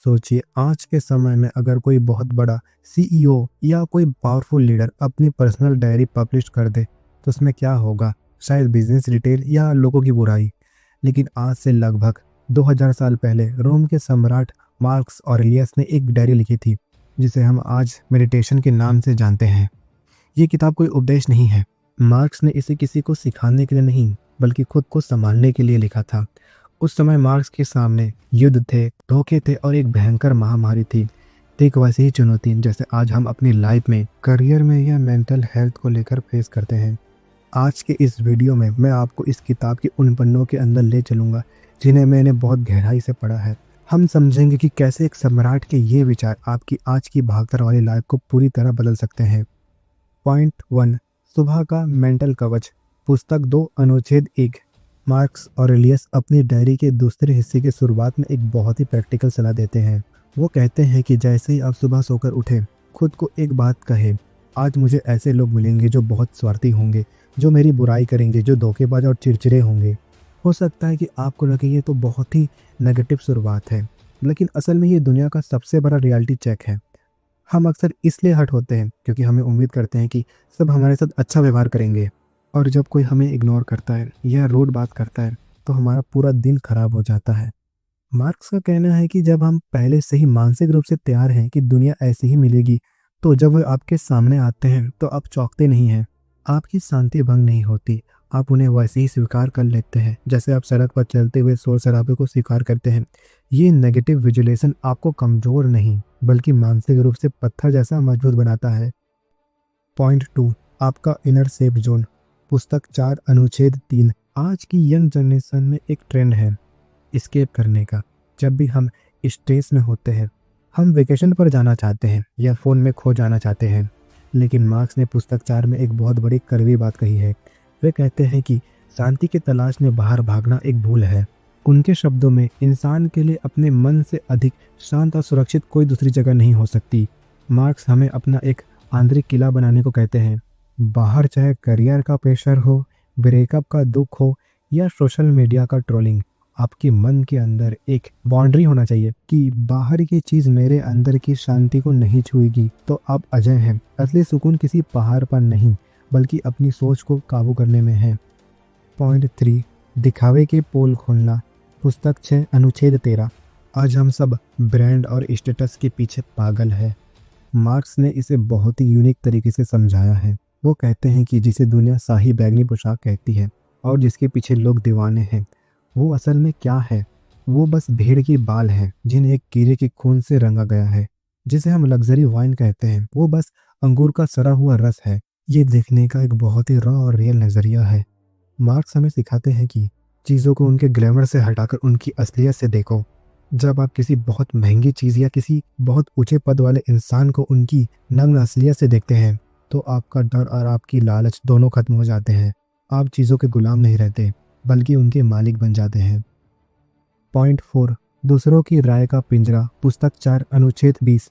सोचिए आज के समय में अगर कोई बहुत बड़ा सीईओ या कोई पावरफुल लीडर अपनी पर्सनल डायरी पब्लिश कर दे तो उसमें क्या होगा। शायद बिजनेस डिटेल या लोगों की बुराई। लेकिन आज से लगभग 2000 साल पहले रोम के सम्राट मार्कस ऑरेलियस ने एक डायरी लिखी थी जिसे हम आज मेडिटेशन के नाम से जानते हैं। ये किताब कोई उपदेश नहीं है। मार्क्स ने इसे किसी को सिखाने के लिए नहीं बल्कि खुद को संभालने के लिए लिखा था। उस समय मार्क्स के सामने युद्ध थे, धोखे थे और एक भयंकर महामारी थी। एक वैसी ही चुनौती जैसे आज हम अपनी लाइफ में, करियर में या मेंटल हेल्थ को लेकर फेस करते हैं। आज के इस वीडियो में मैं आपको इस किताब के उन पन्नों के अंदर ले चलूंगा जिन्हें मैंने बहुत गहराई से पढ़ा है। हम समझेंगे कि कैसे एक सम्राट के ये विचार आपकी आज की भागदौड़ वाली लाइफ को पूरी तरह बदल सकते हैं। पॉइंट 1, सुबह का मेंटल कवच। पुस्तक 2 अनुच्छेद 1। मार्क्स ऑरेलियस अपनी डायरी के दूसरे हिस्से की शुरुआत में एक बहुत ही प्रैक्टिकल सलाह देते हैं। वो कहते हैं कि जैसे ही आप सुबह सोकर उठे, खुद को एक बात कहे, आज मुझे ऐसे लोग मिलेंगे जो बहुत स्वार्थी होंगे, जो मेरी बुराई करेंगे, जो धोखेबाज और चिड़चिड़े होंगे। हो सकता है कि आपको लगे ये तो बहुत ही नेगेटिव शुरुआत है, लेकिन असल में ये दुनिया का सबसे बड़ा रियलिटी चेक है। हम अक्सर इसलिए हर्ट होते हैं क्योंकि हमें उम्मीद करते हैं कि सब हमारे साथ अच्छा व्यवहार करेंगे, और जब कोई हमें इग्नोर करता है या रूड बात करता है तो हमारा पूरा दिन खराब हो जाता है। मार्क्स का कहना है कि जब हम पहले से ही मानसिक रूप से तैयार हैं कि दुनिया ऐसी ही मिलेगी, तो जब वो आपके सामने आते हैं तो आप चौंकते नहीं हैं, आपकी शांति भंग नहीं होती, आप उन्हें वैसे ही स्वीकार कर लेते हैं जैसे आप सड़क पर चलते हुए शोर शराबे को स्वीकार करते हैं। ये नेगेटिव विजुलेशन आपको कमजोर नहीं बल्कि मानसिक रूप से पत्थर जैसा मजबूत बनाता है। पॉइंट 2, आपका इनर सेफ जोन। पुस्तक 4 अनुच्छेद 3। आज की यंग जनरेशन में एक ट्रेंड है एस्केप करने का। जब भी हम स्ट्रेस में होते हैं, हम वेकेशन पर जाना चाहते हैं या फ़ोन में खो जाना चाहते हैं। लेकिन मार्क्स ने पुस्तक 4 में एक बहुत बड़ी कड़वी बात कही है। वे कहते हैं कि शांति की तलाश में बाहर भागना एक भूल है। उनके शब्दों में, इंसान के लिए अपने मन से अधिक शांत और सुरक्षित कोई दूसरी जगह नहीं हो सकती। मार्क्स हमें अपना एक आंतरिक किला बनाने को कहते हैं। बाहर चाहे करियर का प्रेशर हो, ब्रेकअप का दुख हो या सोशल मीडिया का ट्रोलिंग, आपके मन के अंदर एक बाउंड्री होना चाहिए कि बाहर की चीज़ मेरे अंदर की शांति को नहीं छुएगी, तो आप अजय हैं। असली सुकून किसी पहाड़ पर नहीं बल्कि अपनी सोच को काबू करने में है। पॉइंट 3, दिखावे के पोल खोलना। पुस्तक 6 अनुच्छेद 13। आज हम सब ब्रांड और स्टेटस के पीछे पागल है। मार्क्स ने इसे बहुत ही यूनिक तरीके से समझाया है। वो कहते हैं कि जिसे दुनिया शाही बैगनी पोशाक कहती है और जिसके पीछे लोग दीवाने हैं, वो असल में क्या है? वो बस भेड़ की बाल हैं जिन्हें एक कीड़े के खून से रंगा गया है। जिसे हम लग्जरी वाइन कहते हैं, वो बस अंगूर का सड़ा हुआ रस है। ये देखने का एक बहुत ही रॉ और रियल नज़रिया है। मार्क्स हमें सिखाते हैं कि चीज़ों को उनके ग्लैमर से हटाकर उनकी असलियत से देखो। जब आप किसी बहुत महंगी चीज़ या किसी बहुत ऊंचे पद वाले इंसान को उनकी नग्न असलियत से देखते हैं, तो आपका डर और आपकी लालच दोनों खत्म हो जाते हैं। आप चीज़ों के गुलाम नहीं रहते बल्कि उनके मालिक बन जाते हैं। पॉइंट 4, दूसरों की राय का पिंजरा। पुस्तक 4 अनुच्छेद 20।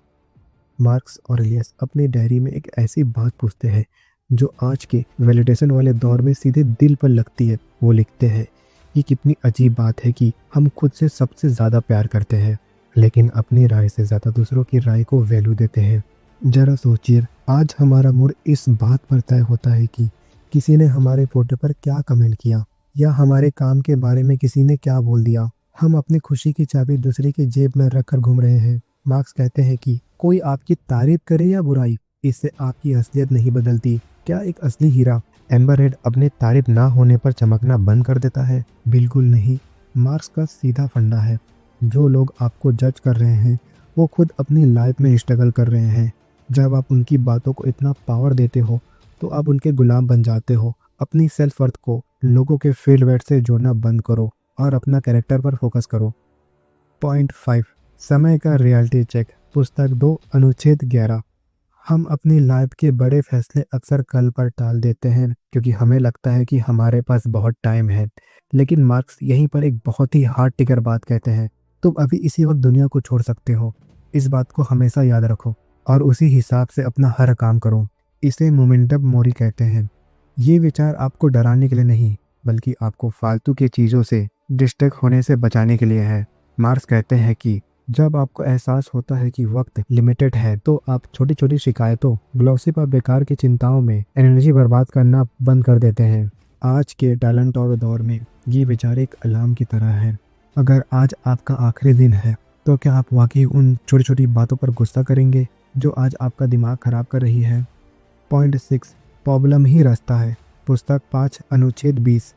मार्क्स ऑरेलियस अपनी डायरी में एक ऐसी बात पूछते हैं जो आज के वैलिडेशन वाले दौर में सीधे दिल पर लगती है। वो लिखते हैं, ये कितनी अजीब बात है कि हम खुद से सबसे ज़्यादा प्यार करते हैं लेकिन अपनी राय से ज़्यादा दूसरों की राय को वैल्यू देते हैं। जरा सोचिए, आज हमारा मूड इस बात पर तय होता है कि किसी ने हमारे फोटो पर क्या कमेंट किया या हमारे काम के बारे में किसी ने क्या बोल दिया। हम अपनी खुशी की चाबी दूसरे की जेब में रखकर घूम रहे हैं। मार्क्स कहते हैं कि कोई आपकी तारीफ करे या बुराई, इससे आपकी असलियत नहीं बदलती। क्या एक असली हीरा एम्बरहेड अपने तारीफ ना होने पर चमकना बंद कर देता है? बिल्कुल नहीं। मार्क्स का सीधा फंडा है, जो लोग आपको जज कर रहे हैं वो खुद अपनी लाइफ में स्ट्रगल कर रहे हैं। जब आप उनकी बातों को इतना पावर देते हो तो आप उनके गुलाम बन जाते हो। अपनी सेल्फ वर्थ को लोगों के फीडबैक से जोड़ना बंद करो और अपना कैरेक्टर पर फोकस करो। पॉइंट 5, समय का रियलिटी चेक। पुस्तक 2 अनुच्छेद 11। हम अपनी लाइफ के बड़े फैसले अक्सर कल पर टाल देते हैं क्योंकि हमें लगता है कि हमारे पास बहुत टाइम है। लेकिन मार्क्स यहीं पर एक बहुत ही हार्ड टिगर बात कहते हैं, तुम अभी इसी वक्त दुनिया को छोड़ सकते हो। इस बात को हमेशा याद रखो और उसी हिसाब से अपना हर काम करो। इसे मोमेंटम मोरी कहते हैं। ये विचार आपको डराने के लिए नहीं बल्कि आपको फालतू की चीज़ों से डिस्ट्रैक्ट होने से बचाने के लिए है। मार्क्स कहते हैं कि जब आपको एहसास होता है कि वक्त लिमिटेड है तो आप छोटी छोटी शिकायतों, ग्लॉसिप और बेकार की चिंताओं में एनर्जी बर्बाद करना बंद कर देते हैं। आज के टैलेंट और दौर में ये विचार एक अलार्म की तरह है। अगर आज आपका आखिरी दिन है तो क्या आप वाकई उन छोटी छोटी बातों पर गुस्सा करेंगे जो आज आपका दिमाग खराब कर रही है। पॉइंट 6, प्रॉब्लम ही रास्ता है। पुस्तक 5 अनुच्छेद 20।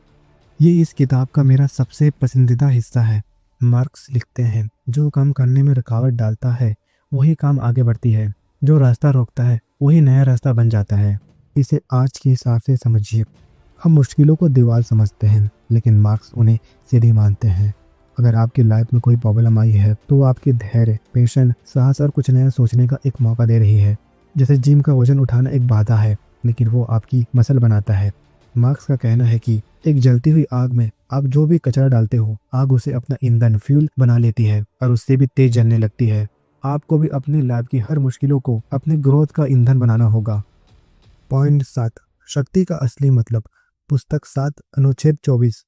ये इस किताब का मेरा सबसे पसंदीदा हिस्सा है। मार्क्स लिखते हैं, जो काम करने में रुकावट डालता है वही काम आगे बढ़ती है, जो रास्ता रोकता है वही नया रास्ता बन जाता है। इसे आज के हिसाब से समझिए। हम मुश्किलों को दीवार समझते हैं लेकिन मार्क्स उन्हें सीढ़ी मानते हैं। अगर आपकी लाइफ में कोई प्रॉब्लम आई है तो वो आपके धैर्य, पेशेंस, साहस और कुछ नया सोचने का एक मौका दे रही है। जैसे जिम का वजन उठाना एक बाधा है लेकिन वो आपकी मसल बनाता है। मार्क्स का कहना है कि एक जलती हुई आग में आप जो भी कचरा डालते हो, आग उसे अपना ईंधन, फ्यूल बना लेती है और उससे भी तेज जलने लगती है। आपको भी अपनी लाइफ की हर मुश्किलों को अपने ग्रोथ का ईंधन बनाना होगा। पॉइंट 7, शक्ति का असली मतलब। पुस्तक 7 अनुच्छेद 24।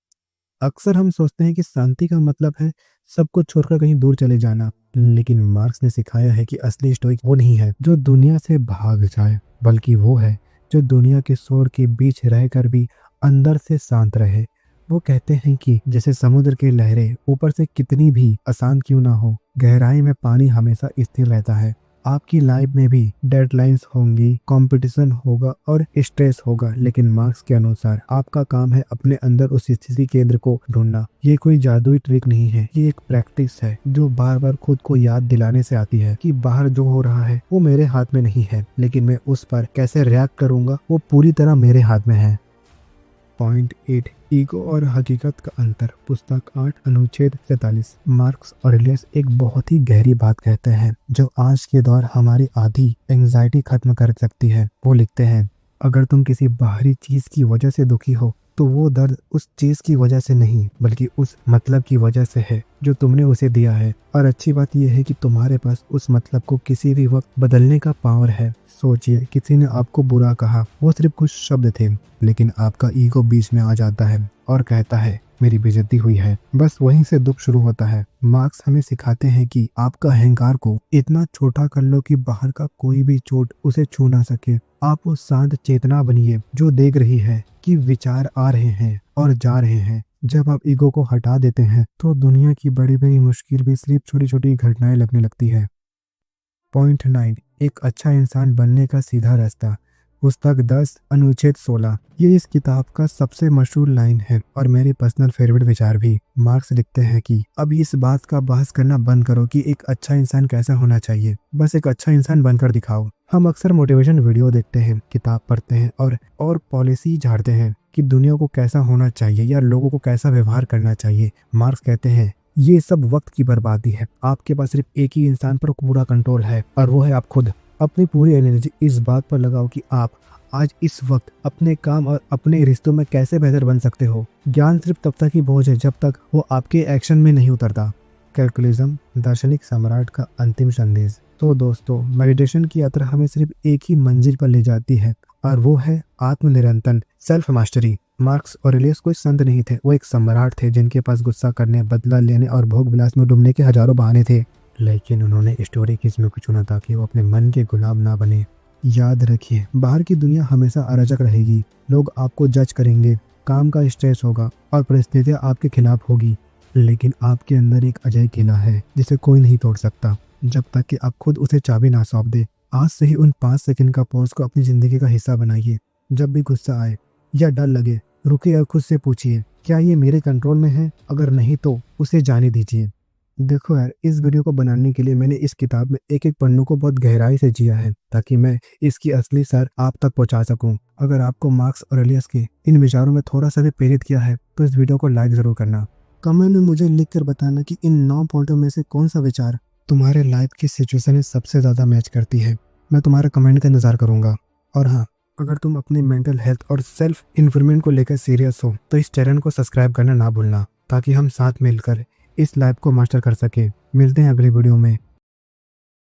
अक्सर हम सोचते हैं कि शांति का मतलब है सब कुछ छोड़कर कहीं दूर चले जाना, लेकिन मार्क्स ने सिखाया है कि असली स्टोइक वो नहीं है जो दुनिया से भाग जाए, बल्कि वो है जो दुनिया के शोर के बीच रहकर भी अंदर से शांत रहे। वो कहते हैं कि जैसे समुद्र की लहरें ऊपर से कितनी भी अशांत क्यों ना हो, गहराई में पानी हमेशा स्थिर रहता है। आपकी लाइफ में भी डेडलाइंस होंगी, कंपटीशन होगा और स्ट्रेस होगा, लेकिन मार्क्स के अनुसार आपका काम है अपने अंदर उस स्थिति केंद्र को ढूंढना। ये कोई जादुई ट्रिक नहीं है, ये एक प्रैक्टिस है जो बार बार खुद को याद दिलाने से आती है कि बाहर जो हो रहा है वो मेरे हाथ में नहीं है, लेकिन मैं उस पर कैसे रिएक्ट करूंगा वो पूरी तरह मेरे हाथ में है। पॉइंट 8, ईगो और हकीकत का अंतर। पुस्तक 8 अनुच्छेद 47। मार्क्स ऑरेलियस एक बहुत ही गहरी बात कहते हैं जो आज के दौर हमारी आधी एंजाइटी खत्म कर सकती है। वो लिखते हैं, अगर तुम किसी बाहरी चीज की वजह से दुखी हो तो वो दर्द उस चीज की वजह से नहीं बल्कि उस मतलब की वजह से है जो तुमने उसे दिया है। और अच्छी बात यह है कि तुम्हारे पास उस मतलब को किसी भी वक्त बदलने का पावर है। सोचिए, किसी ने आपको बुरा कहा, वो सिर्फ कुछ शब्द थे, लेकिन आपका ईगो बीच में आ जाता है और कहता है मेरी बेइज्जती हुई है। बस वहीं से दुख शुरू होता है। मार्क्स हमें सिखाते हैं कि आपका अहंकार को इतना छोटा कर लो कि बाहर का कोई भी चोट उसे छू ना सके। आप वो शांत चेतना बनिए जो देख रही है कि विचार आ रहे हैं और जा रहे हैं। जब आप ईगो को हटा देते हैं तो दुनिया की बड़ी बड़ी मुश्किल भी सिर्फ छोटी छोटी घटनाएं लगने लगती है। पॉइंट 9, एक अच्छा इंसान बनने का सीधा रास्ता। पुस्तक 10 अनुच्छेद 16। ये इस किताब का सबसे मशहूर लाइन है और मेरी पर्सनल फेवरेट विचार भी। मार्क्स लिखते हैं कि अब इस बात का बहस करना बंद करो कि एक अच्छा इंसान कैसा होना चाहिए, बस एक अच्छा इंसान बनकर दिखाओ। हम अक्सर मोटिवेशन वीडियो देखते हैं, किताब पढ़ते हैं और पॉलिसी झाड़ते हैं कि दुनिया को कैसा होना चाहिए या लोगों को कैसा व्यवहार करना चाहिए। मार्क्स कहते हैं ये सब वक्त की बर्बादी है। आपके पास सिर्फ एक ही इंसान पर पूरा कंट्रोल है और वो है आप खुद। अपनी पूरी एनर्जी इस बात पर लगाओ कि आप आज इस वक्त अपने काम और अपने रिश्तों में कैसे बेहतर बन सकते हो। ज्ञान सिर्फ तब तक ही बोझ है जब तक वो आपके एक्शन में नहीं उतरता। कैलकुलिज्म, दार्शनिक सम्राट का अंतिम संदेश। तो दोस्तों, मेडिटेशन की यात्रा हमें सिर्फ एक ही मंजिल पर ले जाती है और वो है आत्मनिरंतर, सेल्फ मास्टरी। मार्क्स ऑरेलियस कोई संत नहीं थे, वो एक सम्राट थे जिनके पास गुस्सा करने, बदला लेने और भोग विलास में डूबने के हजारों बहाने थे, लेकिन उन्होंने स्टोइसिज्म को चुना ताकि वो अपने मन के गुलाम ना बने। याद रखिए, बाहर की दुनिया हमेशा अराजक रहेगी। लोग आपको जज करेंगे, काम का स्ट्रेस होगा और परिस्थितियां आपके खिलाफ होगी, लेकिन आपके अंदर एक अजय किला है जिसे कोई नहीं तोड़ सकता जब तक कि आप खुद उसे चाबी ना सौंप दे। आज से ही उन 5 सेकंड का पॉज को अपनी जिंदगी का हिस्सा बनाइए। जब भी गुस्सा आए या डर लगे, रुकिए और खुद से पूछिए, क्या ये मेरे कंट्रोल में है? अगर नहीं तो उसे जाने दीजिए। देखो यार, इस वीडियो को बनाने के लिए मैंने इस किताब में एक एक पन्नों को बहुत गहराई से जिया है ताकि मैं इसकी असली सार आप तक पहुंचा सकूं। अगर आपको मार्क्स ऑरेलियस के इन विचारों में थोड़ा सा भी प्रेरित किया है तो इस वीडियो को लाइक जरूर करना। कमेंट में मुझे लिख कर बताना कि इन 9 पॉइंटों में से कौन सा विचार तुम्हारे लाइफ की सिचुएशन में सबसे ज्यादा मैच करती है। मैं तुम्हारे कमेंट का इंतजार करूंगा। और हाँ, अगर तुम अपनी मेंटल हेल्थ और सेल्फ इम्प्रूवमेंट को लेकर सीरियस हो तो इस चैनल को सब्सक्राइब करना ना भूलना ताकि हम साथ मिलकर इस लाइफ को मास्टर कर सके। मिलते हैं अगले वीडियो में।